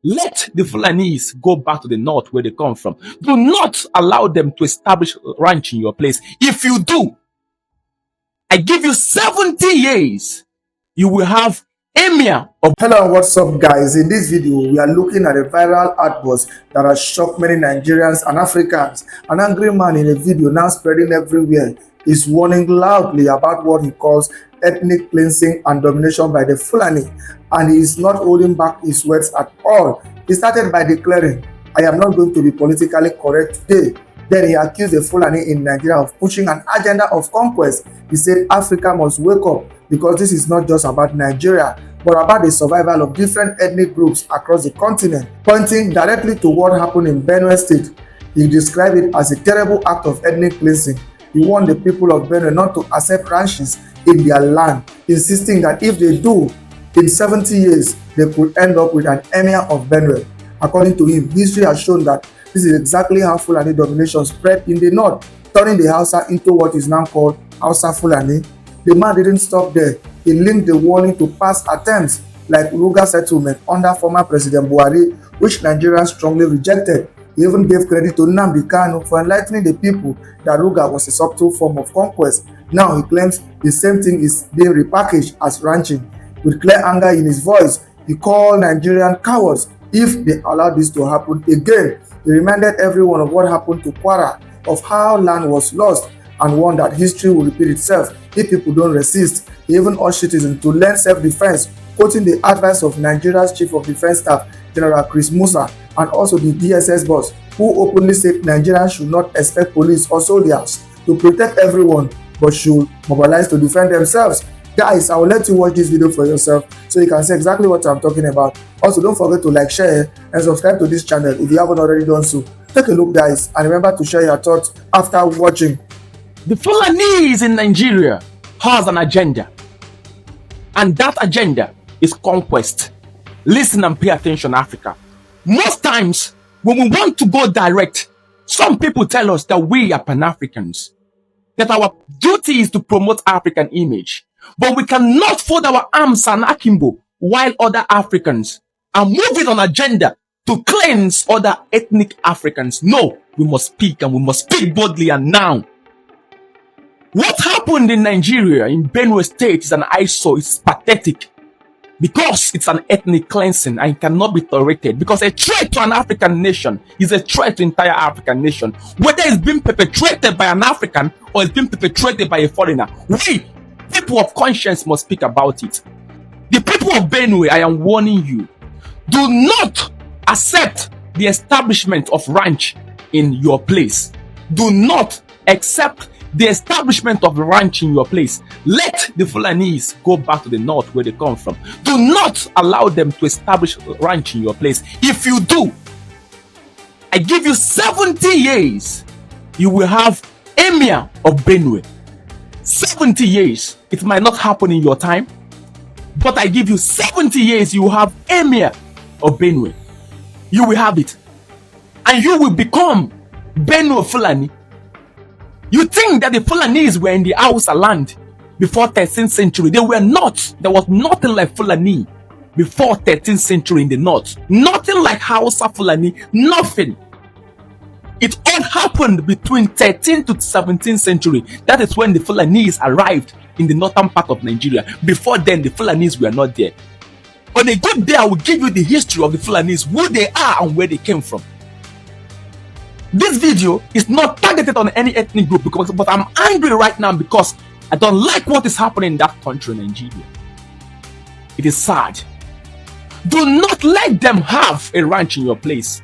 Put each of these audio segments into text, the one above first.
Let the Fulanese go back to the north where they come from. Do not allow them to establish ranch in your place. If you do, I give you 70 years, you will have emir of... Hello and what's up guys? In this video we are looking at a viral outburst that has shocked many Nigerians and Africans. An angry man in a video now spreading everywhere is warning loudly about what he calls ethnic cleansing and domination by the Fulani, and he is not holding back his words at all. He started by declaring, "I am not going to be politically correct today." Then he accused the Fulani in Nigeria of pushing an agenda of conquest. He said Africa must wake up because this is not just about Nigeria, but about the survival of different ethnic groups across the continent. Pointing directly to what happened in Benue State, he described it as a terrible act of ethnic cleansing. He warned the people of Benue not to accept ranches in their land, insisting that if they do, in 70 years, they could end up with an emir of Benue. According to him, history has shown that this is exactly how Fulani domination spread in the north, turning the Hausa into what is now called Hausa Fulani. The man didn't stop there. He linked the warning to past attempts like Ruga settlement under former President Buhari, which Nigerians strongly rejected. He even gave credit to Nnamdi Kanu for enlightening the people that Ruga was a subtle form of conquest. Now he claims the same thing is being repackaged as ranching. With clear anger in his voice, he called Nigerian cowards if they allowed this to happen again. He reminded everyone of what happened to Kwara, of how land was lost, and warned that history will repeat itself if people don't resist. He even urged citizens to learn self-defense, quoting the advice of Nigeria's Chief of Defense Staff, General Chris Musa, and also the DSS boss, who openly said Nigerians should not expect police or soldiers to protect everyone, but should mobilize to defend themselves. Guys, I will let you watch this video for yourself so you can see exactly what I'm talking about. Also, don't forget to like, share, and subscribe to this channel if you haven't already done so. Take a look, guys, and remember to share your thoughts after watching. The Fulanese in Nigeria has an agenda, and that agenda is conquest. Listen and pay attention, Africa. Most times, when we want to go direct, some people tell us that we are Pan-Africans, that our duty is to promote African image. But we cannot fold our arms and akimbo while other Africans are moving on agenda to cleanse other ethnic Africans. No, we must speak, and we must speak boldly and now. What happened in Nigeria, in Benue State, is an eyesore. It's pathetic because it's an ethnic cleansing and it cannot be tolerated, because a threat to an African nation is a threat to entire African nation, whether it's being perpetrated by an African or it's being perpetrated by a foreigner. We, people of conscience, must speak about it. The people of Benue, I am warning you, do not accept the establishment of ranch in your place. Do not accept the establishment of ranch in your place. Let the Fulanese go back to the north where they come from. Do not allow them to establish ranch in your place. If you do, I give you 70 years, you will have emir of Benue. 70 years. It might not happen in your time, but I give you 70 years, you will have emir of Benue. You will have it, and you will become Benue Fulani. You think that the Fulanese were in the Hausa land before 13th century? They were not. There was nothing like Fulani before 13th century in the north. Nothing like Hausa Fulani. Nothing. It all happened between 13th to 17th century. That is when the Fulanese arrived in the northern part of Nigeria. Before then, the Fulanese were not there. On a good day, I will give you the history of the Fulanese, who they are and where they came from. This video is not targeted on any ethnic group, but I'm angry right now because I don't like what is happening in that country, Nigeria. It is sad. Do not let them have a ranch in your place.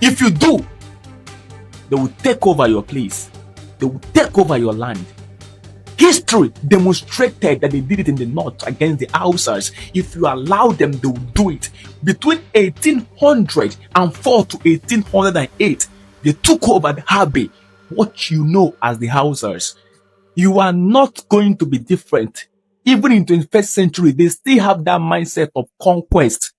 If you do, they will take over your place. They will take over your land. History demonstrated that they did it in the north against the Hausas. If you allow them, they will do it. Between 1804 to 1808, they took over the Habe, what you know as the Hausas. You are not going to be different. Even in the 21st century, they still have that mindset of conquest.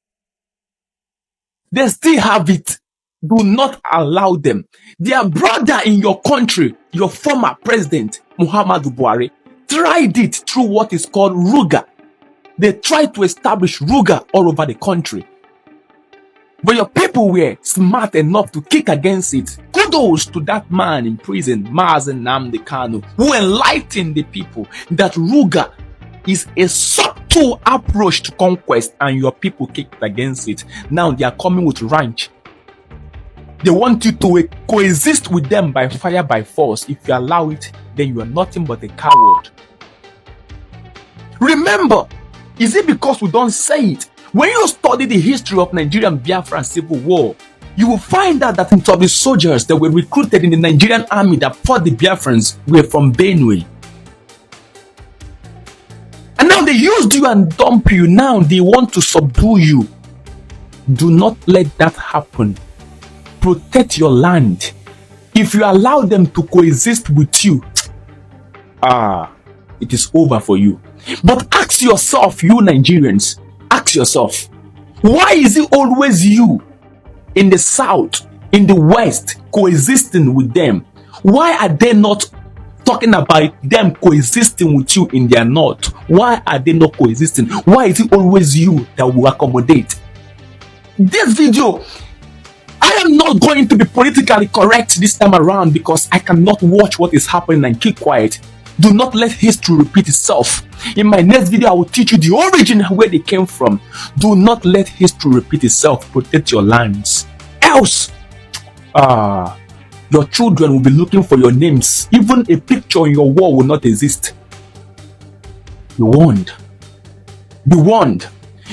They still have it. Do not allow them. Their brother in your country, your former president, Muhammadu Buhari, tried it through what is called Ruga. They tried to establish Ruga all over the country. But your people were smart enough to kick against it. Kudos to that man in prison, Mazen Nnamdi Kanu, who enlightened the people that Ruga is a subtle approach to conquest, and your people kicked against it. Now they are coming with ranch. They want you to coexist with them by fire, by force. If you allow it, then you are nothing but a coward. Remember, is it because we don't say it? When you study the history of Nigerian Biafran civil war, you will find out that some of the soldiers that were recruited in the Nigerian army that fought the Biafrans were from Benue. And now they used you and dump you. Now they want to subdue you. Do not let that happen. Protect your land. If you allow them to coexist with you, it is over for you. But ask yourself, you Nigerians, ask yourself, why is it always you in the south, in the west, coexisting with them? Why are they not talking about them coexisting with you in their north? Why are they not coexisting? Why is it always you that will accommodate? This video, I am not going to be politically correct this time around because I cannot watch what is happening and keep quiet. Do not let history repeat itself. In my next video, I will teach you the origin where they came from. Do not let history repeat itself. Protect your lands. Else, your children will be looking for your names. Even a picture on your wall will not exist. Be warned. Be warned.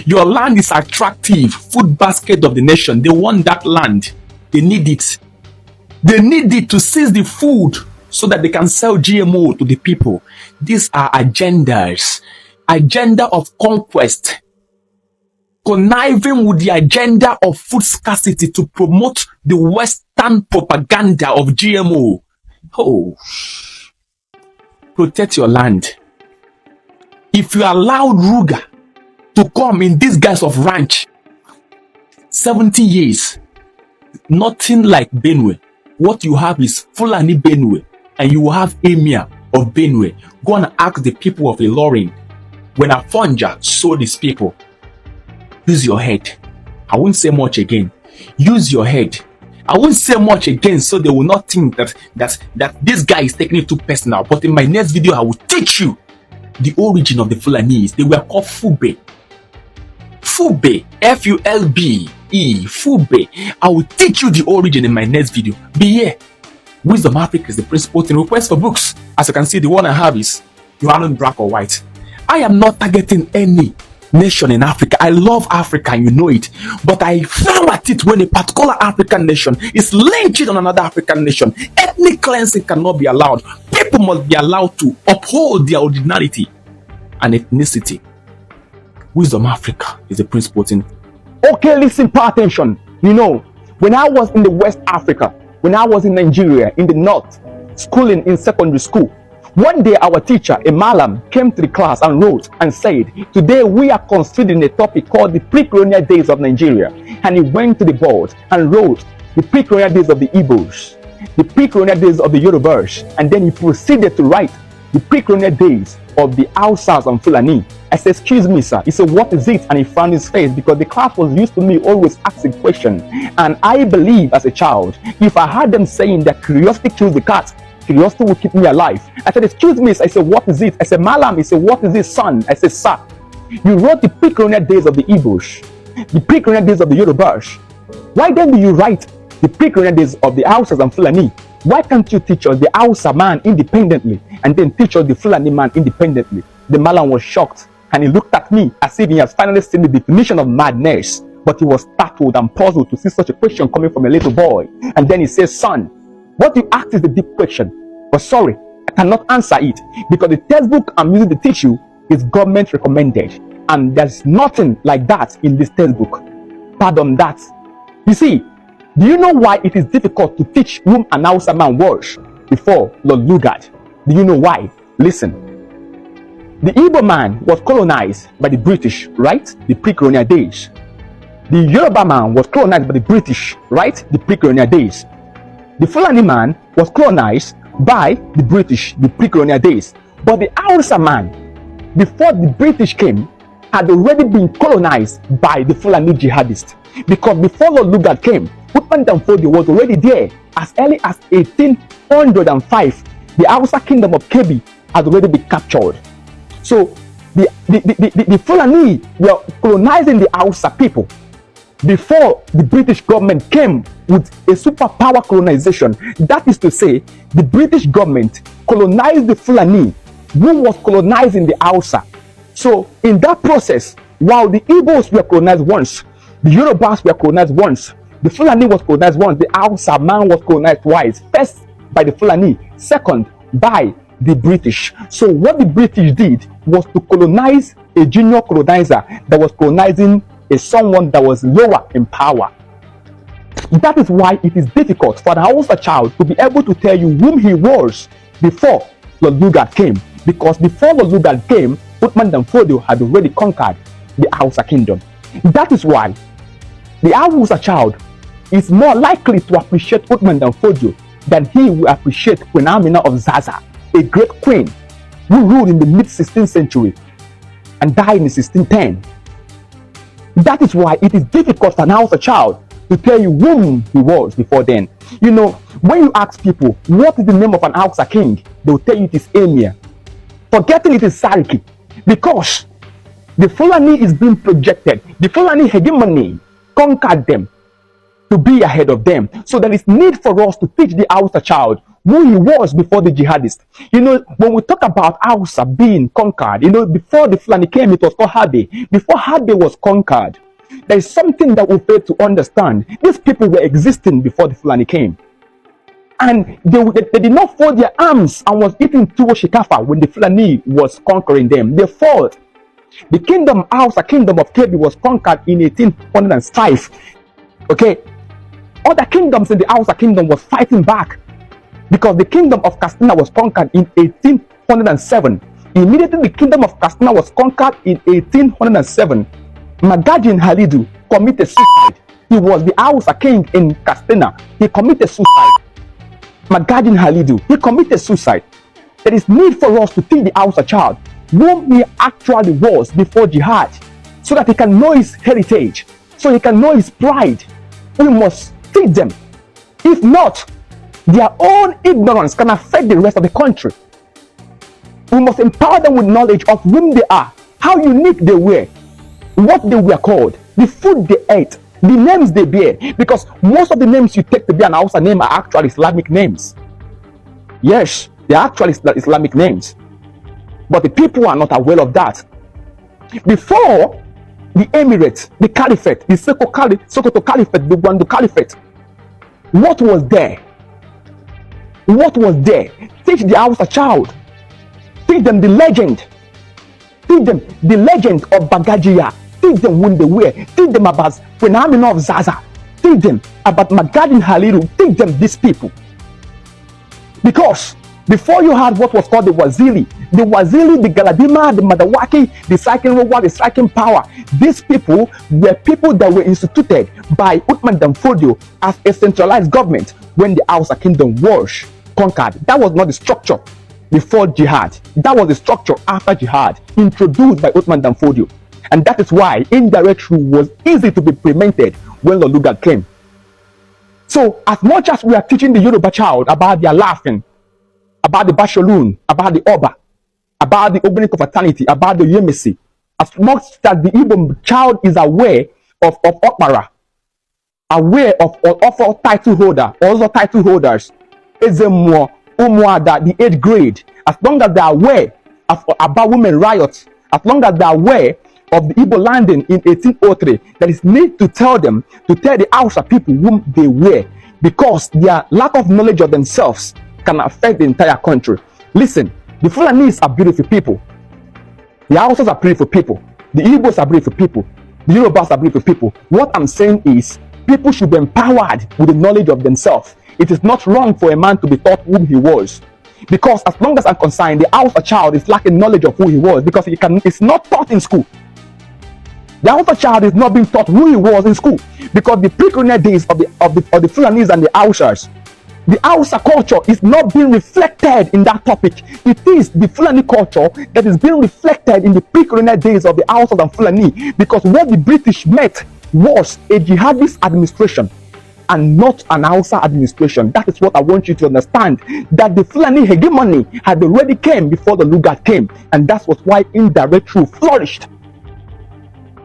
Your land is attractive. Food basket of the nation. They want that land. They need it. They need it to seize the food so that they can sell GMO to the people. These are agendas. Agenda of conquest. Conniving with the agenda of food scarcity to promote the Western propaganda of GMO. Oh. Protect your land. If you allowed Ruga to come in this guise of ranch, 70 years, nothing like Benue. What you have is Fulani Benue, and you will have Emir of Benue. Go and ask the people of Ilorin, when Afonja saw these people. Use your head. I won't say much again. Use your head. I won't say much again so they will not think that this guy is taking it too personal. But in my next video, I will teach you the origin of the Fulanis. They were called Fube. Fube. F-U-L-B-E. Fube. I will teach you the origin in my next video. Be here. Wisdom Africa is the principal thing. Request for books. As you can see, the one I have is you aren't black or white. I am not targeting any nation in Africa. I love Africa, you know it. But I frown at it when a particular African nation is lynching on another African nation. Ethnic cleansing cannot be allowed. People must be allowed to uphold their originality and ethnicity. Wisdom Africa is the principal thing. Okay, listen, pay attention. You know, when I was in the West Africa, when I was in Nigeria, in the North, schooling in secondary school, one day our teacher, a Malam, came to the class and wrote and said, today we are considering a topic called the pre-colonial days of Nigeria. And he went to the board and wrote the pre-colonial days of the Igbos, the pre-colonial days of the Yorubas, and then he proceeded to write the pre-colonial days of the Hausas and Fulani. I said, excuse me, sir. He said, what is it? And he found his face because the class was used to me always asking questions. And I believe as a child, if I had them saying that curiosity kills the cat, curiosity will keep me alive. I said, excuse me. I said, what is it? I said, Malam. He said, what is this, son? I said, sir, you wrote the pre-colonial days of the Igbos, the pre-colonial days of the Yorubas. Why then do you write the pre-colonial days of the Hausas and Fulani? Why can't you teach us the Hausa man independently and then teach us the Fulani man independently? The Malam was shocked and he looked at me as if he has finally seen the definition of madness. But he was startled and puzzled to see such a question coming from a little boy. And then he says, son, what you asked is the deep question, but sorry, I cannot answer it because the textbook I'm using to teach you is government recommended, and there's nothing like that in this textbook. Pardon that. You see, do you know why it is difficult to teach whom an Hausa man was before Lord Lugard? Do you know why? Listen. The Igbo man was colonized by the British, right? The pre-colonial days. The Yoruba man was colonized by the British, right? The pre-colonial days. The Fulani man was colonized by the British, the pre-colonial days. But the Hausa man, before the British came, had already been colonized by the Fulani jihadists. Because before Lord Lugard came, Uthman Danfodio was already there. As early as 1805, the Hausa kingdom of Kebbi had already been captured. So the Fulani were colonizing the Hausa people before the British government came with a superpower colonization. That is to say, the British government colonized the Fulani, who was colonizing the Hausa. So in that process, while the Igbos were colonized once, the Yorubas were colonized once, the Fulani was colonized once, the Hausa man was colonized twice. First by the Fulani, second by the British. So what the British did was to colonize a junior colonizer that was colonizing someone that was lower in power. That is why it is difficult for the Hausa child to be able to tell you whom he was before Lord Lugard came. Because before Lord Lugard came, Uthman Danfodio had already conquered the Hausa kingdom. That is why the Hausa child is more likely to appreciate Uthman Danfodio than he will appreciate Queen Amina of Zaza, a great queen who ruled in the mid-16th century and died in 1610. That is why it is difficult for an Hausa child to tell you whom he was before then. You know, when you ask people, what is the name of an Hausa king? They will tell you it is Emir. Forgetting it is Sariki. Because the Fulani is being projected. The Fulani hegemony conquered them to be ahead of them. So there is need for us to teach the Hausa child who he was before the jihadists. You know, when we talk about Hausa being conquered, you know, before the Fulani came, it was called Habe. Before Habe was conquered, there is something that we fail to understand. These people were existing before the Fulani came. And they did not fold their arms and was eating tuwo shikafa when the Fulani was conquering them. They fought. The kingdom, Hausa kingdom of Kebbi, was conquered in 1805. Okay? Other kingdoms in the Hausa kingdom was fighting back, because the kingdom of Katsina was conquered in 1807. Immediately the kingdom of Katsina was conquered in 1807. Magajin Halidu committed suicide. He was the Hausa king in Katsina. He committed suicide. Magajin Halidu, he committed suicide. There is need for us to teach the Hausa child whom he actually was before jihad, so that he can know his heritage, so he can know his pride. We must teach them. If not, their own ignorance can affect the rest of the country. We must empower them with knowledge of whom they are, how unique they were, what they were called, the food they ate, the names they bear. Because most of the names you take to be an Hausa name are actually Islamic names. Yes, they are actually Islamic names. But the people are not aware of that. Before the Emirate, the Caliphate, the Sokoto Caliphate, the Gwandu Caliphate, what was there? What was there? Teach the Hausa child. Teach them the legend. Teach them the legend of Bagajiya. Teach them when they were. Teach them about Queen Amina of Zaza. Teach them about Magadin Haliru. Teach them these people. Because before you had what was called the Waziri, the Galadima, the Madawaki, the striking Rowa, the striking power, these people were people that were instituted by Uthman Danfodio as a centralized government when the Hausa kingdom was conquered. That was not the structure before jihad. That was the structure after jihad, introduced by Uthman Danfodio. And that is why indirect rule was easy to be implemented when Lord Lugard came. So as much as we are teaching the Yoruba child about their laughing, about the Bashaloon, about the Oba, about the opening of fraternity, about the Yemisi, as much as the Igbo child is aware of Okmara, aware of all title holder, also title holders, Ezemo, Umuada, the 8th grade, as long as they are aware about women riots, as long as they are aware of the Igbo landing in 1803, there is need to tell them, to tell the Hausa people whom they were, because their lack of knowledge of themselves can affect the entire country. Listen, the Fulanese are beautiful people. The Hausas are beautiful people. The Igbos are beautiful people. The Yorubas are beautiful people. What I'm saying is, people should be empowered with the knowledge of themselves. It is not wrong for a man to be taught whom he was. Because as long as I'm concerned, the Hausa child is lacking knowledge of who he was, because it's not taught in school. The Hausa child is not being taught who he was in school, because the pre-colonial days of the Fulanese and the Hausas, the Hausa culture is not being reflected in that topic. It is the Fulani culture that is being reflected in the pre-colonial days of the Hausas and Fulani, because what the British met was a jihadist administration and not an Hausa administration. That is what I want you to understand, that the Fulani hegemony had already came before the Lugard came, and that's why indirect rule flourished.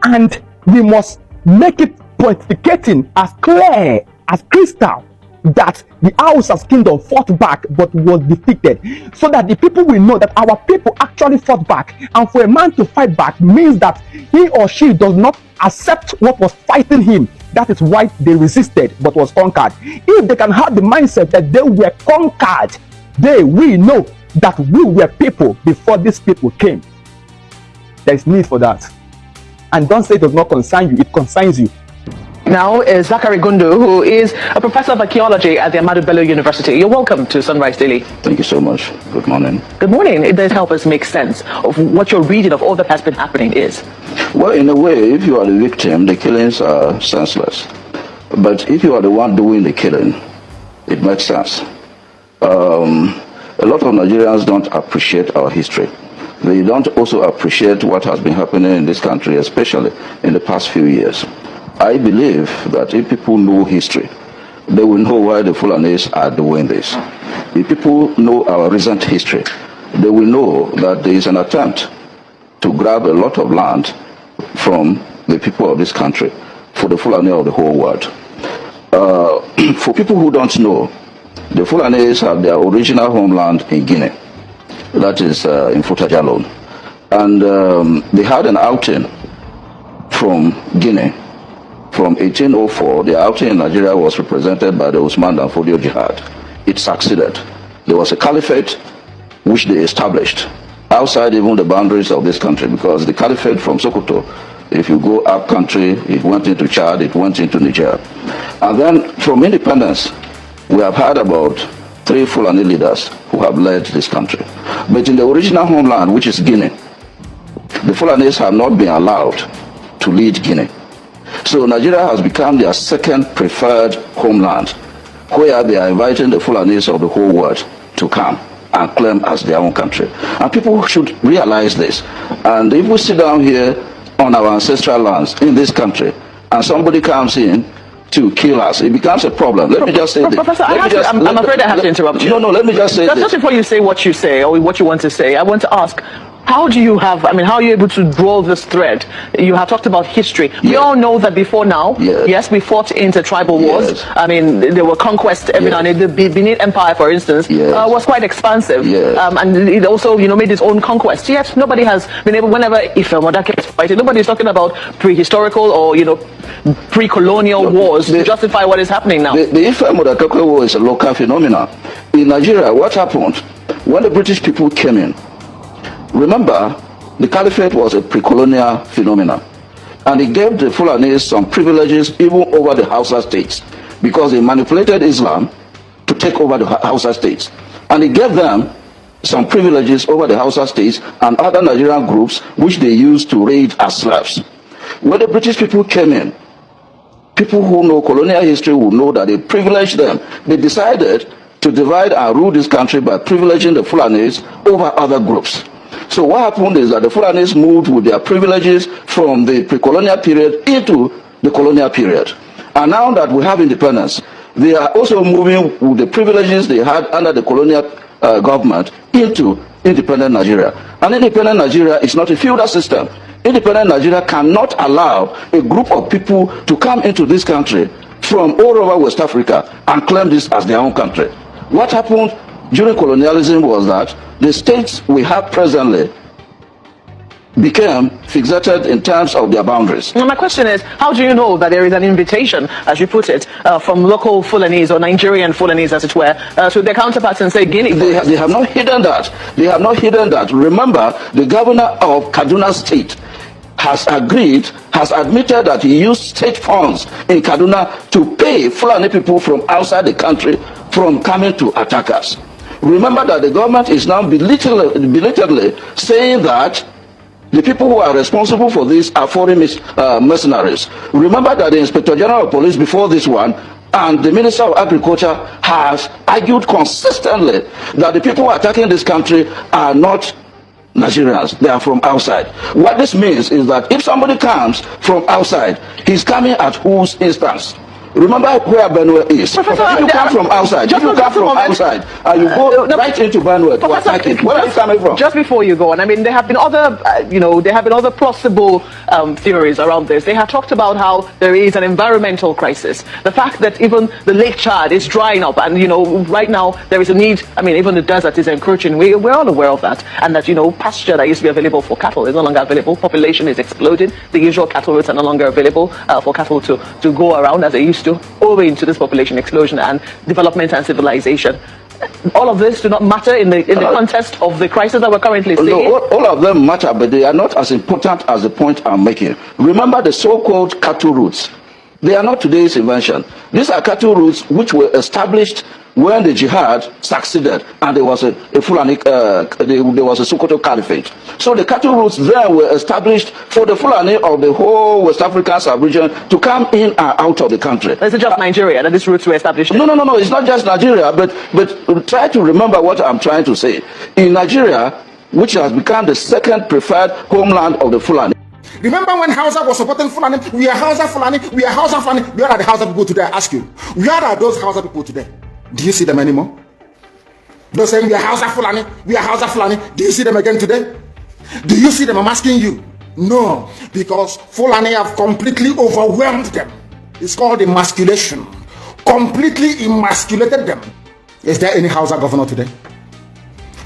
And we must make it pontificating as clear as crystal that the Hausa's kingdom fought back but was defeated, so that the people will know that our people actually fought back. And for a man to fight back means that he or she does not accept what was fighting him. That is why they resisted but was conquered. If they can have the mindset that they were conquered, they will know that we were people before these people came. There is need for that. And don't say it does not concern you, it concerns you. Now is Zachary Gundu, who is a professor of archaeology at the Ahmadu Bello University. You're welcome to Sunrise Daily. Thank you so much. Good morning. Good morning. It does help us make sense of what your reading of all that has been happening is. Well, in a way, if you are the victim, the killings are senseless. But if you are the one doing the killing, it makes sense. A lot of Nigerians don't appreciate our history. They don't also appreciate what has been happening in this country, especially in the past few years. I believe that if people know history, they will know why the Fulanis are doing this. If people know our recent history, they will know that there is an attempt to grab a lot of land from the people of this country for the Fulani of the whole world. For people who don't know, the Fulanis have their original homeland in Guinea. That is in Futajalon. And they had an outing from Guinea. From 1804, the outing in Nigeria was represented by the Usman Dan Fodio Jihad. It succeeded. There was a caliphate which they established outside even the boundaries of this country, because the caliphate from Sokoto, if you go up country, it went into Chad, it went into Niger. And then from independence, we have had about 3 Fulani leaders who have led this country. But in the original homeland, which is Guinea, the Fulanis have not been allowed to lead Guinea. So Nigeria has become their second preferred homeland, where they are inviting the Fulanis of the whole world to come and claim as their own country. And people should realize this. And if we sit down here on our ancestral lands in this country, and somebody comes in to kill us, it becomes a problem. Let me just say this. Professor, I'm afraid I have to interrupt you. No, let me just say this. Just before you say what you say, or what you want to say, I want to ask, how are you able to draw this thread? You have talked about history. We all know that before now, yes, we fought intertribal wars. Yes. I mean, there were conquests every now and then. The Benin Empire, for instance, was quite expansive. And it also, made its own conquest. Yet, nobody has been able, whenever Ife Modake is fighting, nobody is talking about prehistorical or, pre-colonial wars to justify what is happening now. The Ife Modake war is a local phenomenon. In Nigeria, what happened? When the British people came in, remember, the caliphate was a pre-colonial phenomenon, and it gave the Fulanis some privileges even over the Hausa states, because they manipulated Islam to take over the Hausa states, and it gave them some privileges over the Hausa states and other Nigerian groups which they used to raid as slaves. When the British people came in, people who know colonial history will know that they privileged them. They decided to divide and rule this country by privileging the Fulanis over other groups. So what happened is that the Fulanis moved with their privileges from the pre-colonial period into the colonial period. And now that we have independence, they are also moving with the privileges they had under the colonial government into independent Nigeria. And independent Nigeria is not a feudal system. Independent Nigeria cannot allow a group of people to come into this country from all over West Africa and claim this as their own country. What happened during colonialism was that the states we have presently became fixated in terms of their boundaries. Well, my question is, how do you know that there is an invitation, as you put it, from local Fulanese or Nigerian Fulanese, as it were, to their counterparts and say Guinea? They have not hidden that. They have not hidden that. Remember, the governor of Kaduna State has admitted that he used state funds in Kaduna to pay Fulani people from outside the country from coming to attack us. Remember that the government is now belatedly saying that the people who are responsible for this are foreign mercenaries. Remember that the Inspector General of Police before this one and the Minister of Agriculture has argued consistently that the people attacking this country are not Nigerians. They are from outside. What this means is that if somebody comes from outside, he's coming at whose instance? Remember where Benue is. Professor, if you come from outside, if you come from outside, and you go right into Benue to attack it, where are you coming from? Just before you go on, I mean, there have been other, there have been other possible theories around this. They have talked about how there is an environmental crisis. The fact that even the Lake Chad is drying up, and right now there is a need. I mean, even the desert is encroaching. We're all aware of that, and that pasture that used to be available for cattle is no longer available. Population is exploding. The usual cattle routes are no longer available for cattle to go around as they used to, owing to this population explosion and development and civilization. All of this do not matter in the context of the crisis that we're currently seeing. No, all of them matter, but they are not as important as the point I'm making. Remember the so-called cattle routes. They are not today's invention. These are cattle routes which were established when the jihad succeeded and there was a Fulani, there was a Sokoto Caliphate. So the cattle routes then were established for the Fulani of the whole West African sub-region to come in and out of the country. Is it just Nigeria that these routes were established? No, it's not just Nigeria, but try to remember what I'm trying to say. In Nigeria, which has become the second preferred homeland of the Fulani. Remember when Hausa was supporting Fulani? We are Hausa Fulani, we are Hausa Fulani. Where are the Hausa people today? I ask you. Where are those Hausa people today? Do you see them anymore? Those saying we are Hausa Fulani, we are Hausa Fulani. Do you see them again today? Do you see them? I'm asking you. No, because Fulani have completely overwhelmed them. It's called emasculation. Completely emasculated them. Is there any Hausa governor today?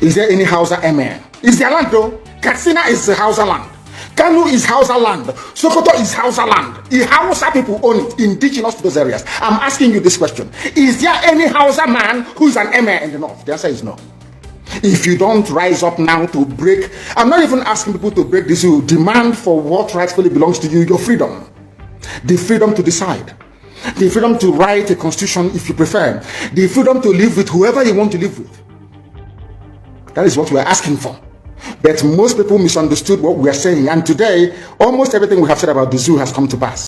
Is there any Hausa emir? Is there land though? Katsina is the Hausa land. Kanu is Hausa land. Sokoto is Hausa land. The Hausa people own it, indigenous to those areas. I'm asking you this question. Is there any Hausa man who's an emir in the north? The answer is no. If you don't rise up now to break, I'm not even asking people to break this, you demand for what rightfully belongs to you, your freedom. The freedom to decide. The freedom to write a constitution if you prefer. The freedom to live with whoever you want to live with. That is what we're asking for. But most people misunderstood what we are saying, and today almost everything we have said about the zoo has come to pass.